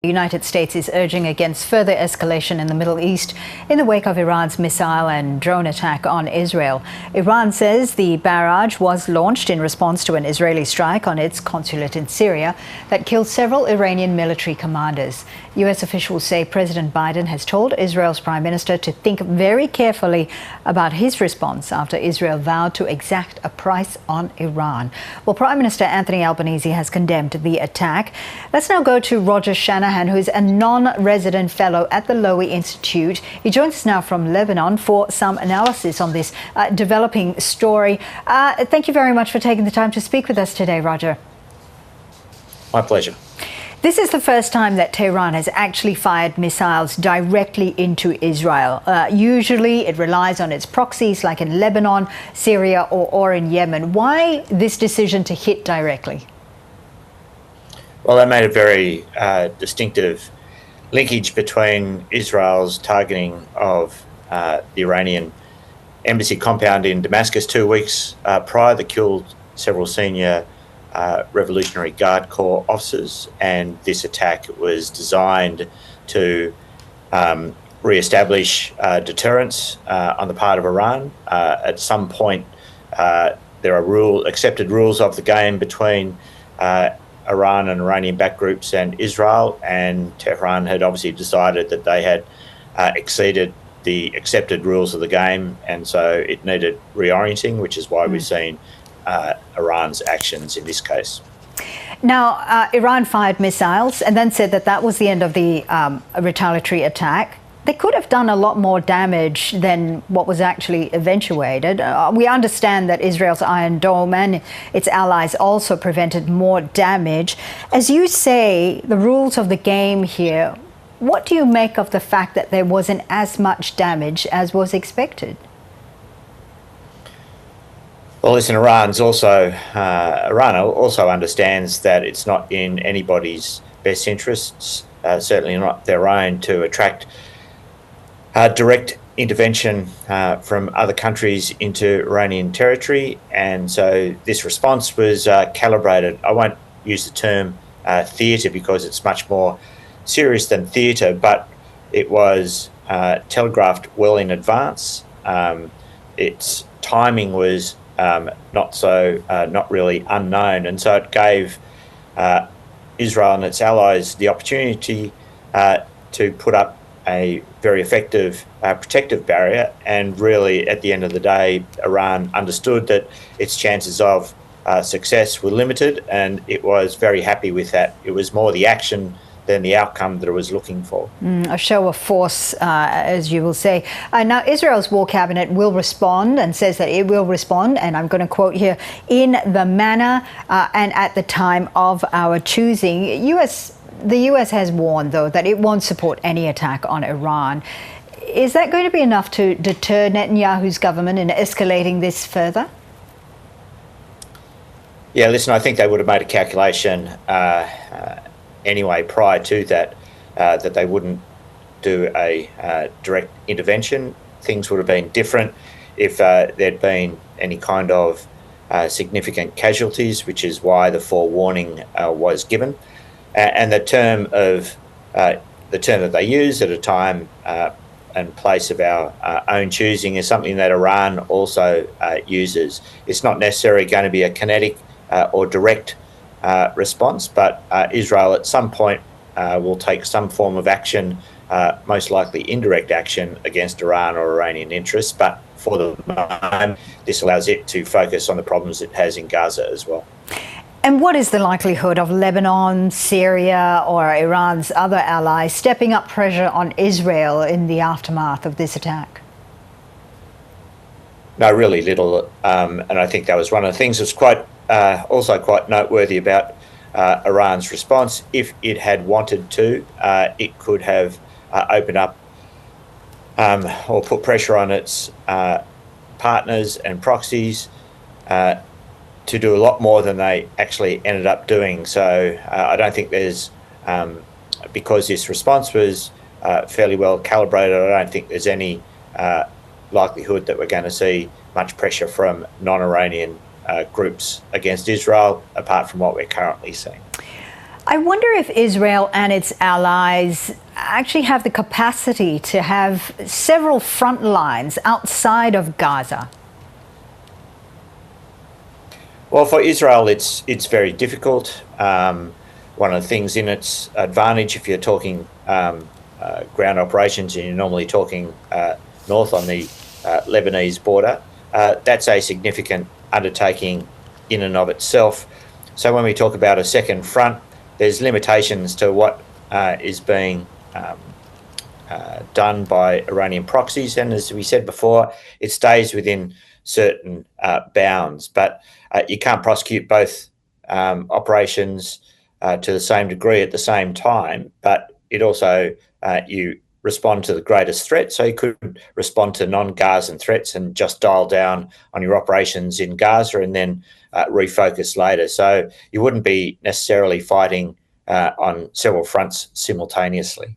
The United States is urging against further escalation in the Middle East in the wake of Iran's missile and drone attack on Israel. Iran says the barrage was launched in response to an Israeli strike on its consulate in Syria that killed several Iranian military commanders. U.S. officials say President Biden has told Israel's Prime Minister to think very carefully about his response after Israel vowed to exact a price on Iran. Well, Prime Minister Anthony Albanese has condemned the attack. Let's now go to Roger Shanahan, who is a non-resident fellow at the Lowy Institute. He joins us now from Lebanon for some analysis on this developing story. Thank you very much for taking the time to speak with us today, Roger. My pleasure. This is the first time that Tehran has actually fired missiles directly into Israel. Usually it relies on its proxies like in Lebanon, Syria or in Yemen. Why this decision to hit directly? Well, they made a very distinctive linkage between Israel's targeting of the Iranian embassy compound in Damascus 2 weeks prior that killed several senior Revolutionary Guard Corps officers, and this attack was designed to re-establish deterrence on the part of Iran. At some point, there are accepted rules of the game between Iran and Iranian-backed groups and Israel, and Tehran had obviously decided that they had exceeded the accepted rules of the game, and so it needed reorienting, which is why we've seen Iran's actions in this case. Now, Iran fired missiles and then said that that was the end of the retaliatory attack. They could have done a lot more damage than what was actually eventuated. We understand that Israel's Iron Dome and its allies also prevented more damage. As you say, the rules of the game here, what do you make of the fact that there wasn't as much damage as was expected? Well, listen, Iran also understands that it's not in anybody's best interests, certainly not their own, to attract direct intervention from other countries into Iranian territory. And so this response was calibrated. I won't use the term theatre because it's much more serious than theatre, but it was telegraphed well in advance. Its timing was not really unknown, and so it gave Israel and its allies the opportunity to put up a very effective protective barrier, and really at the end of the day Iran understood that its chances of success were limited, and it was very happy with that. It was more the action than the outcome that it was looking for. A show of force, as you will say. Now, Israel's war cabinet will respond and says that it will respond, and I'm going to quote here, in the manner and at the time of our choosing. The US has warned, though, that it won't support any attack on Iran. Is that going to be enough to deter Netanyahu's government in escalating this further? Yeah, listen, I think they would have made a calculation anyway prior to that, that they wouldn't do a direct intervention. Things would have been different if there'd been any kind of significant casualties, which is why the forewarning was given. And the term that they use at a time and place of our own choosing is something that Iran also uses. It's not necessarily going to be a kinetic or direct response, but Israel at some point will take some form of action, most likely indirect action against Iran or Iranian interests. But for the moment, this allows it to focus on the problems it has in Gaza as well. And what is the likelihood of Lebanon, Syria or Iran's other allies stepping up pressure on Israel in the aftermath of this attack? No, really little. And I think that was one of the things that's also quite noteworthy about Iran's response. If it had wanted to, it could have opened up or put pressure on its partners and proxies to do a lot more than they actually ended up doing. So I don't think there's, because this response was fairly well calibrated, I don't think there's any likelihood that we're going to see much pressure from non-Iranian groups against Israel, apart from what we're currently seeing. I wonder if Israel and its allies actually have the capacity to have several front lines outside of Gaza. Well, for Israel, it's very difficult. One of the things in its advantage, if you're talking ground operations and you're normally talking north on the Lebanese border, that's a significant undertaking in and of itself. So when we talk about a second front, there's limitations to what is being done by Iranian proxies. And as we said before, it stays within certain bounds. But you can't prosecute both operations to the same degree at the same time. But it also, you respond to the greatest threat. So you could respond to non-Gazan threats and just dial down on your operations in Gaza and then refocus later. So you wouldn't be necessarily fighting on several fronts simultaneously.